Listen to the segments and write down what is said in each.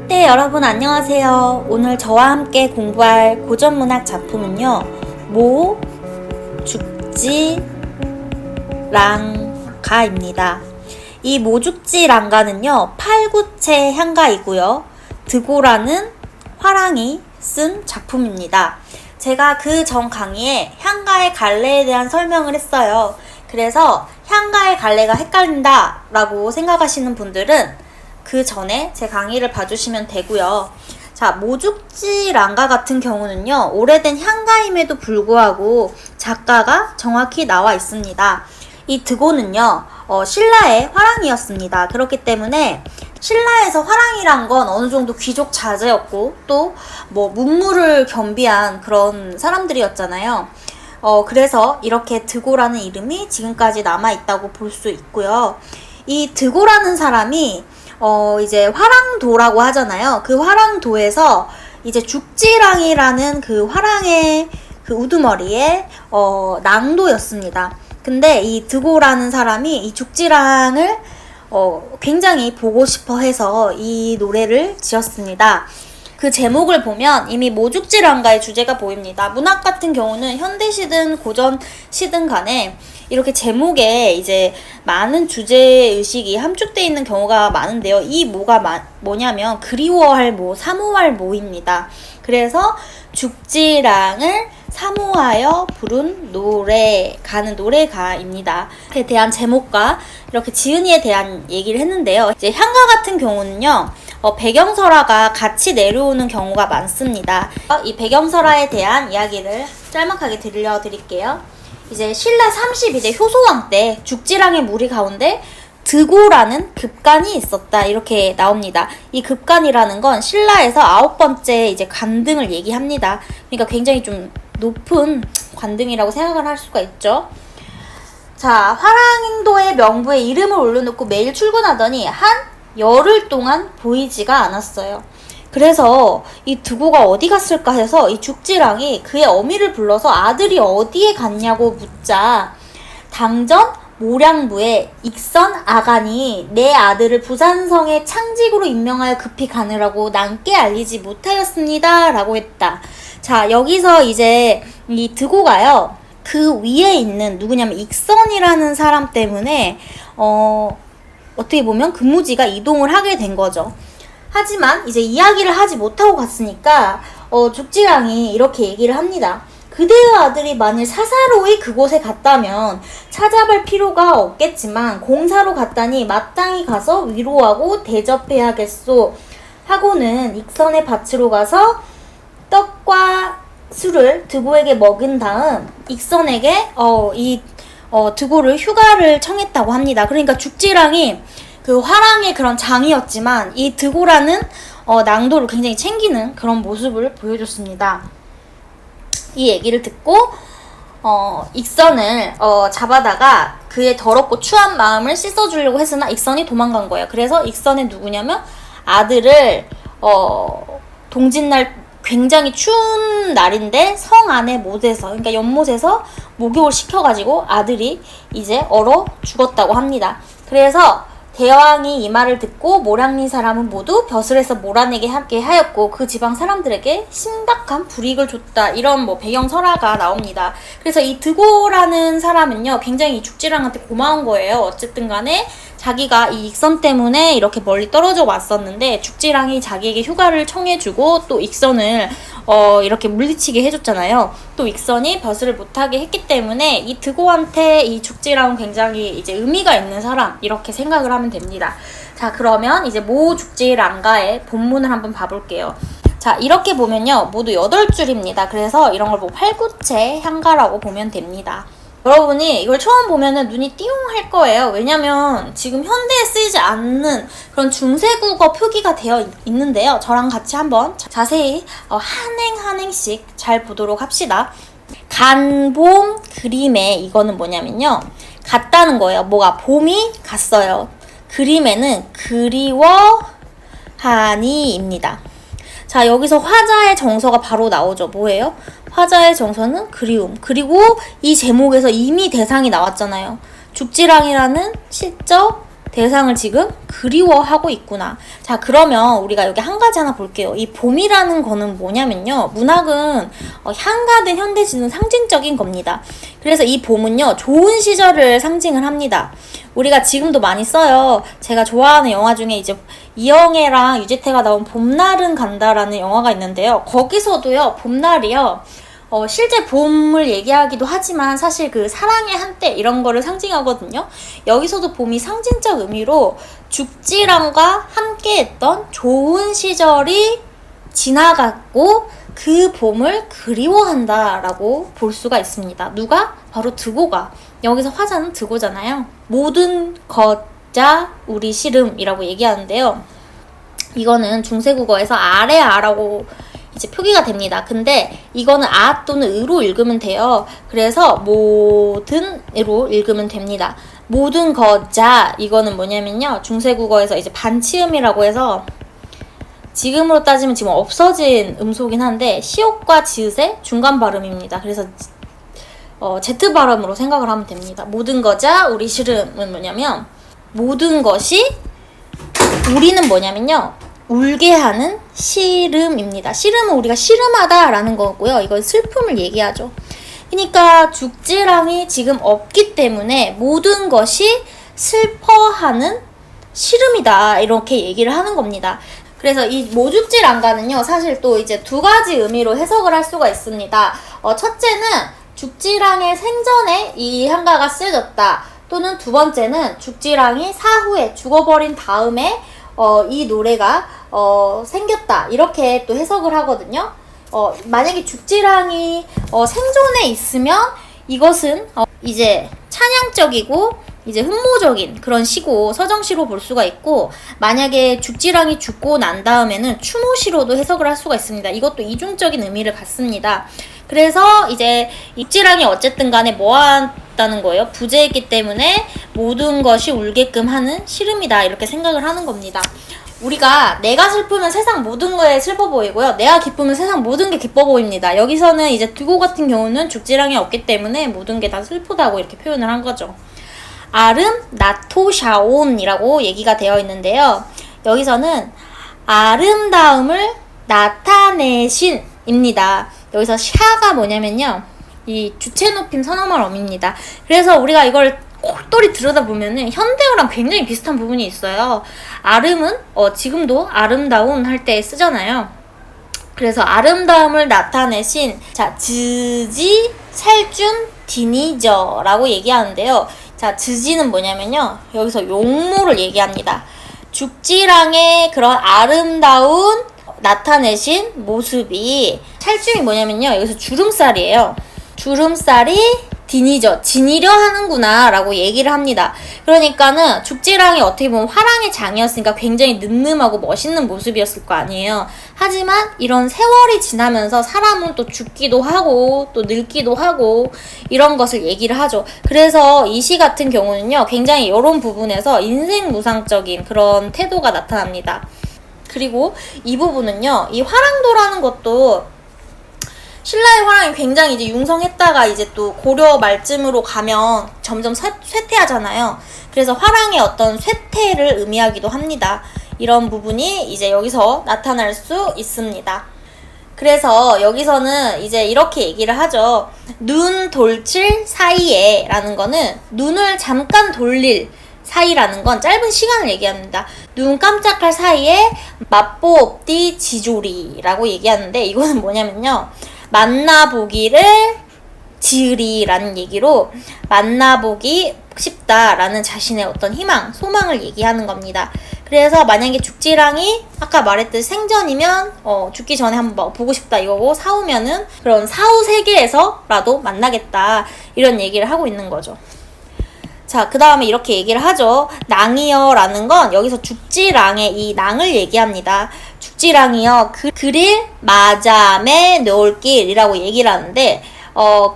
네, 여러분 안녕하세요. 오늘 저와 함께 공부할 고전문학 작품은요, 모, 죽지, 랑가입니다. 이 모죽지 랑가는요, 팔구체 향가이고요, 드고라는 화랑이 쓴 작품입니다. 제가 그 전 강의에 향가의 갈래에 대한 설명을 했어요. 그래서 향가의 갈래가 헷갈린다 라고 생각하시는 분들은 그 전에 제 강의를 봐주시면 되고요. 자, 모죽지 랑가 같은 경우는요, 오래된 향가임에도 불구하고 작가가 정확히 나와 있습니다. 이 드고는요, 신라의 화랑이었습니다. 그렇기 때문에 신라에서 화랑이란 건 어느 정도 귀족 자제였고 또 뭐 문무를 겸비한 그런 사람들이었잖아요. 그래서 이렇게 드고라는 이름이 지금까지 남아있다고 볼 수 있고요. 이 드고라는 사람이 이제 화랑도라고 하잖아요. 그 화랑도에서 이제 죽지랑이라는 그 화랑의 그 우두머리의 낭도였습니다. 근데 이 드고라는 사람이 이 죽지랑을 굉장히 보고 싶어 해서 이 노래를 지었습니다. 그 제목을 보면 이미 모죽지랑가의 주제가 보입니다. 문학 같은 경우는 현대시든 고전시든 간에 이렇게 제목에 이제 많은 주제의식이 함축되어 있는 경우가 많은데요. 이 모가 뭐냐면 그리워할 모, 사모할 모입니다. 그래서 죽지랑을 사모하여 부른 노래가는 노래가입니다. 그에 대한 제목과 이렇게 지은이에 대한 얘기를 했는데요. 이제 향가 같은 경우는요, 배경설화가 같이 내려오는 경우가 많습니다. 이 배경설화에 대한 이야기를 짤막하게 들려드릴게요. 이제 신라 32대 효소왕 때 죽지랑의 무리 가운데 드고라는 급간이 있었다, 이렇게 나옵니다. 이 급간이라는 건 신라에서 9번째 이제 관등을 얘기합니다. 그러니까 굉장히 좀 높은 관등이라고 생각을 할 수가 있죠. 자, 화랑도의 명부에 이름을 올려놓고 매일 출근하더니 한 열흘 동안 보이지가 않았어요. 그래서 이 드고가 어디 갔을까 해서 이 죽지랑이 그의 어미를 불러서 아들이 어디에 갔냐고 묻자, 당전 모량부에 익선 아간이 내 아들을 부산성의 창직으로 임명하여 급히 가느라고 남께 알리지 못하였습니다 라고 했다. 자, 여기서 이제 이 드고가요, 그 위에 있는 누구냐면 익선이라는 사람 때문에 어떻게 보면 근무지가 이동을 하게 된 거죠. 하지만 이제 이야기를 하지 못하고 갔으니까 죽지랑이 이렇게 얘기를 합니다. 그대의 아들이 만일 사사로이 그곳에 갔다면 찾아볼 필요가 없겠지만 공사로 갔다니 마땅히 가서 위로하고 대접해야겠소 하고는 익선의 밭으로 가서 떡과 술을 드고에게 먹은 다음 익선에게 드고를 휴가를 청했다고 합니다. 그러니까 죽지랑이 그 화랑의 그런 장이었지만 이 드고라는 낭도를 굉장히 챙기는 그런 모습을 보여줬습니다. 이 얘기를 듣고 익선을 잡아다가 그의 더럽고 추한 마음을 씻어주려고 했으나 익선이 도망간 거예요. 그래서 익선의 누구냐면 아들을 동짓날 굉장히 추운 날인데 성 안의 못에서, 그러니까 연못에서 목욕을 시켜가지고 아들이 이제 얼어 죽었다고 합니다. 그래서 대왕이 이 말을 듣고 모량리 사람은 모두 벼슬에서 몰아내게 하게 하였고 그 지방 사람들에게 심각한 불이익을 줬다, 이런 뭐 배경 설화가 나옵니다. 그래서 이 드고라는 사람은요, 굉장히 이 죽지랑한테 고마운 거예요. 어쨌든 간에 자기가 이 익선 때문에 이렇게 멀리 떨어져 왔었는데 죽지랑이 자기에게 휴가를 청해주고 또 익선을 이렇게 물리치게 해줬잖아요. 또 익선이 벼슬을 못하게 했기 때문에 이 드고한테 이 죽지랑은 굉장히 이제 의미가 있는 사람, 이렇게 생각을 하면 됩니다. 자, 그러면 이제 모 죽지랑가의 본문을 한번 봐볼게요. 자, 이렇게 보면요, 모두 8줄입니다. 그래서 이런 걸 보고 팔구체 향가라고 보면 됩니다. 여러분이 이걸 처음 보면은 눈이 띠용 할 거예요. 왜냐면 지금 현대에 쓰이지 않는 그런 중세국어 표기가 되어 있는데요. 저랑 같이 한번 자세히 한 행씩 잘 보도록 합시다. 간봄 그림에, 이거는 뭐냐면요, 갔다는 거예요. 뭐가 봄이 갔어요. 그림에는 그리워하니입니다. 자, 여기서 화자의 정서가 바로 나오죠. 뭐예요? 화자의 정서는 그리움. 그리고 이 제목에서 이미 대상이 나왔잖아요. 죽지랑이라는 시적 대상을 지금 그리워하고 있구나. 자, 그러면 우리가 여기 한 가지 하나 볼게요. 이 봄이라는 거는 뭐냐면요. 문학은 향가된 현대지는 상징적인 겁니다. 그래서 이 봄은요, 좋은 시절을 상징을 합니다. 우리가 지금도 많이 써요. 제가 좋아하는 영화 중에 이제 이영애랑 유재태가 나온 봄날은 간다라는 영화가 있는데요. 거기서도요, 봄날이요. 실제 봄을 얘기하기도 하지만 사실 그 사랑의 한때 이런 거를 상징하거든요. 여기서도 봄이 상징적 의미로 죽지랑과 함께했던 좋은 시절이 지나갔고 그 봄을 그리워한다라고 볼 수가 있습니다. 누가? 바로 드고가. 여기서 화자는 드고잖아요. 모든 거자 우리 시름이라고 얘기하는데요. 이거는 중세국어에서 아래아라고 이제 표기가 됩니다. 근데 이거는 아 또는 으로 읽으면 돼요. 그래서 모든으로 읽으면 됩니다. 모든 거자 이거는 뭐냐면요. 중세국어에서 이제 반치음이라고 해서 지금으로 따지면 지금 없어진 음소긴 한데 시옷과 지읒의 중간 발음입니다. 그래서 Z 발음으로 생각을 하면 됩니다. 모든 거자 우리 시름은 뭐냐면 모든 것이 우리는 뭐냐면요. 울게 하는 시름입니다. 시름은 우리가 시름하다라는 거고요. 이건 슬픔을 얘기하죠. 그러니까 죽지랑이 지금 없기 때문에 모든 것이 슬퍼하는 시름이다. 이렇게 얘기를 하는 겁니다. 그래서 이 모죽지랑가는요. 사실 또 이제 두 가지 의미로 해석을 할 수가 있습니다. 첫째는 죽지랑의 생전에 이 한가가 쓰여졌다. 또는 두 번째는 죽지랑이 사후에 죽어버린 다음에 이 노래가 생겼다. 이렇게 또 해석을 하거든요. 만약에 죽지랑이 생존에 있으면 이것은 이제 찬양적이고 이제 흠모적인 그런 시고 서정시로 볼 수가 있고, 만약에 죽지랑이 죽고 난 다음에는 추모시로도 해석을 할 수가 있습니다. 이것도 이중적인 의미를 갖습니다. 그래서 이제 죽지랑이 어쨌든 간에 뭐 한다는 거예요? 부재했기 때문에 모든 것이 울게끔 하는 시름이다. 이렇게 생각을 하는 겁니다. 우리가 내가 슬프면 세상 모든 거에 슬퍼 보이고요. 내가 기쁘면 세상 모든 게 기뻐 보입니다. 여기서는 이제 드고 같은 경우는 죽지랑이 없기 때문에 모든 게 다 슬프다고 이렇게 표현을 한 거죠. 아름 나토샤온이라고 얘기가 되어 있는데요. 여기서는 아름다움을 나타내신입니다. 여기서 샤가 뭐냐면요. 이 주체 높임 선어말 어입니다. 그래서 우리가 이걸 똘똘히 들여다보면은 현대어랑 굉장히 비슷한 부분이 있어요. 아름은 지금도 아름다운 할 때 쓰잖아요. 그래서 아름다움을 나타내신 자 즈지 살준 디니저라고 얘기하는데요. 자 즈지는 뭐냐면요. 여기서 용모를 얘기합니다. 죽지랑의 그런 아름다운 나타내신 모습이 찰중이 뭐냐면요. 여기서 주름살이에요. 주름살이 디니저, 지니려 하는구나 라고 얘기를 합니다. 그러니까는 죽지랑이 어떻게 보면 화랑의 장이었으니까 굉장히 늠름하고 멋있는 모습이었을 거 아니에요. 하지만 이런 세월이 지나면서 사람은 또 죽기도 하고 또 늙기도 하고 이런 것을 얘기를 하죠. 그래서 이 시 같은 경우는요. 굉장히 이런 부분에서 인생무상적인 그런 태도가 나타납니다. 그리고 이 부분은요. 이 화랑도라는 것도 신라의 화랑이 굉장히 이제 융성했다가 이제 또 고려 말쯤으로 가면 점점 쇠퇴하잖아요. 그래서 화랑의 어떤 쇠퇴를 의미하기도 합니다. 이런 부분이 이제 여기서 나타날 수 있습니다. 그래서 여기서는 이제 이렇게 얘기를 하죠. 눈 돌칠 사이에 라는 거는 눈을 잠깐 돌릴 사이라는 건 짧은 시간을 얘기합니다. 눈 깜짝할 사이에 맛보옵디 지조리라고 얘기하는데 이거는 뭐냐면요. 만나보기를 지으리라는 얘기로 만나보기 싶다라는 자신의 어떤 희망, 소망을 얘기하는 겁니다. 그래서 만약에 죽지랑이 아까 말했듯이 생전이면 죽기 전에 한번 보고 싶다 이거고 사후면은 그런 사후 세계에서라도 만나겠다 이런 얘기를 하고 있는 거죠. 자, 그 다음에 이렇게 얘기를 하죠. 낭이여라는 건 여기서 죽지랑의 이 낭을 얘기합니다. 죽지랑이여 그릴 마잠에 놓을 길이라고 얘기를 하는데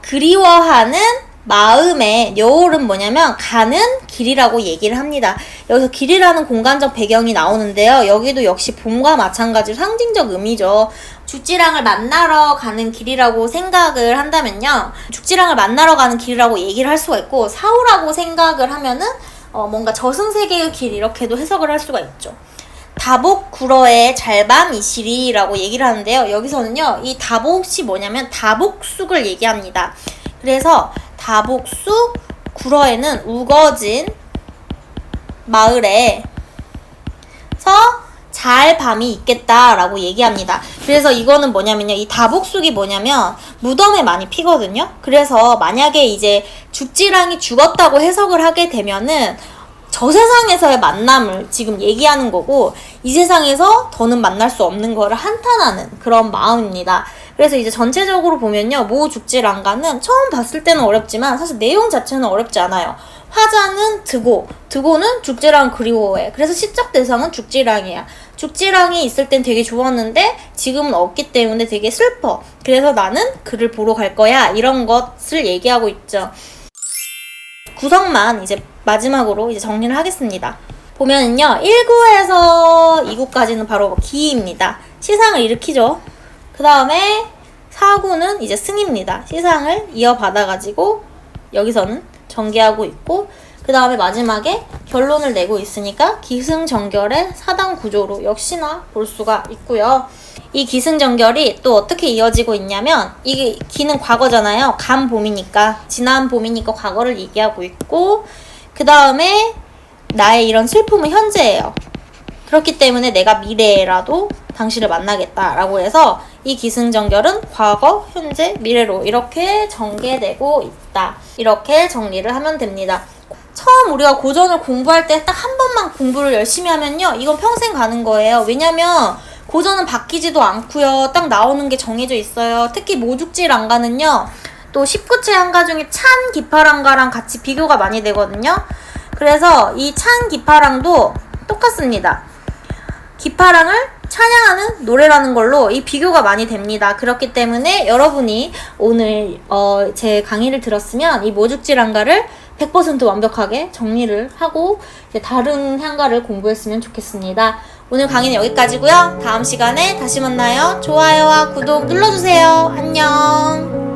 그리워하는 마음의 여울은 뭐냐면 가는 길이라고 얘기를 합니다. 여기서 길이라는 공간적 배경이 나오는데요. 여기도 역시 봄과 마찬가지로 상징적 의미죠. 죽지랑을 만나러 가는 길이라고 생각을 한다면요. 죽지랑을 만나러 가는 길이라고 얘기를 할 수가 있고 사후라고 생각을 하면은 뭔가 저승세계의 길 이렇게도 해석을 할 수가 있죠. 다복 굴어의 잘밤 이시리라고 얘기를 하는데요. 여기서는요, 이 다복이 뭐냐면 다복쑥을 얘기합니다. 그래서 다복쑥 굴어에는 우거진 마을에서 잘 밤이 있겠다라고 얘기합니다. 그래서 이거는 뭐냐면요, 이 다복쑥이 뭐냐면 무덤에 많이 피거든요. 그래서 만약에 이제 죽지랑이 죽었다고 해석을 하게 되면은 저 세상에서의 만남을 지금 얘기하는 거고, 이 세상에서 더는 만날 수 없는 거를 한탄하는 그런 마음입니다. 그래서 이제 전체적으로 보면요, 모 죽지랑가는 처음 봤을 때는 어렵지만 사실 내용 자체는 어렵지 않아요. 화자는 드고는 죽지랑 그리워해. 그래서 시적 대상은 죽지랑이야. 죽지랑이 있을 땐 되게 좋았는데 지금은 없기 때문에 되게 슬퍼. 그래서 나는 그를 보러 갈 거야. 이런 것을 얘기하고 있죠. 구성만 이제 마지막으로 이제 정리를 하겠습니다. 보면은요, 1구에서 2구까지는 바로 기입니다. 시상을 일으키죠. 그 다음에 4구는 이제 승입니다. 시상을 이어받아가지고 여기서는 전개하고 있고, 그 다음에 마지막에 결론을 내고 있으니까 기승전결의 4단 구조로 역시나 볼 수가 있고요. 이 기승전결이 또 어떻게 이어지고 있냐면, 이게 기는 과거잖아요. 간 봄이니까, 지난 봄이니까 과거를 얘기하고 있고, 그 다음에 나의 이런 슬픔은 현재예요. 그렇기 때문에 내가 미래라도 당신을 만나겠다라고 해서 이 기승전결은 과거, 현재, 미래로 이렇게 전개되고 있다. 이렇게 정리를 하면 됩니다. 처음 우리가 고전을 공부할 때 딱 한 번만 공부를 열심히 하면요, 이건 평생 가는 거예요. 왜냐면 고전은 바뀌지도 않고요. 딱 나오는 게 정해져 있어요. 특히 모죽지랑가는요, 또 19채 한가 중에 찬 기파랑가랑 같이 비교가 많이 되거든요. 그래서 이 찬 기파랑도 똑같습니다. 기파랑을 찬양하는 노래라는 걸로 이 비교가 많이 됩니다. 그렇기 때문에 여러분이 오늘 제 강의를 들었으면 이 모죽지랑가를 100% 완벽하게 정리를 하고 이제 다른 향가를 공부했으면 좋겠습니다. 오늘 강의는 여기까지고요. 다음 시간에 다시 만나요. 좋아요와 구독 눌러주세요. 안녕.